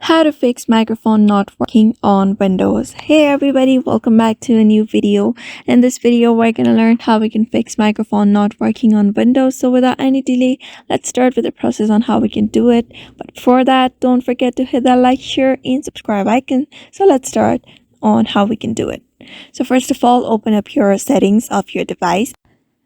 How to fix microphone not working on Windows. Hey everybody, welcome back to a new video. In this video we're gonna learn how we can fix microphone not working on Windows. So without any delay, let's start with the process on how we can do it. But before that, don't forget to hit that like, share and subscribe icon. So let's start on how we can do it. So first of all, open up your settings of your device.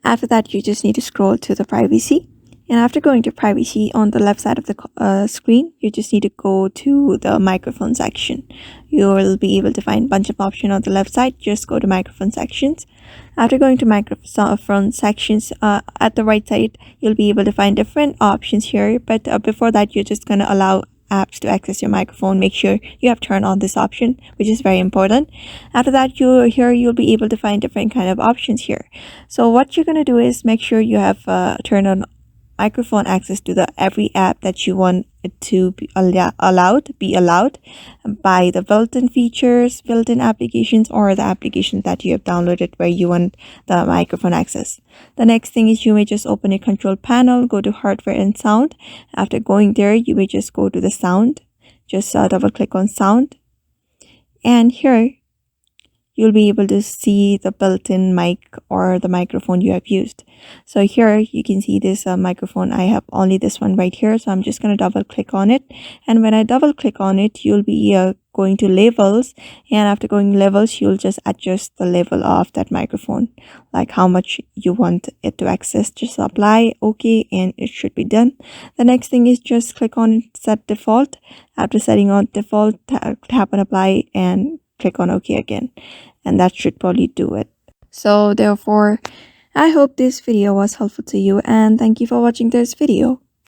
After that, you just need to scroll to the privacy. And after going to privacy, on the left side of the screen, you just need to go to the microphone section. You will be able to find a bunch of options on the left side. Just go to microphone sections. After going to microphone sections, at the right side, you'll be able to find different options here. But before that, you're just going to allow apps to access your microphone. Make sure you have turned on this option, which is very important. After that, you'll be able to find different kind of options here. So what you're going to do is make sure you have turned on microphone access to the every app that you want it to be allowed by the built-in features, built-in applications, or the applications that you have downloaded where you want the microphone access. The next thing is you may just open a control panel, go to hardware and sound. After going there, you may just go to the sound, just double click on sound, and here you'll be able to see the built-in mic or the microphone you have used. So here you can see this microphone. I have only this one right here, so I'm just going to double click on it. And when I double click on it, you'll be going to levels, and after going levels, you'll just adjust the level of that microphone, like how much you want it to access. Just apply, okay, and it should be done. The next thing is just click on set default. After setting on default, tap on apply and click on OK again, and that should probably do it. So therefore, I hope this video was helpful to you, and thank you for watching this video.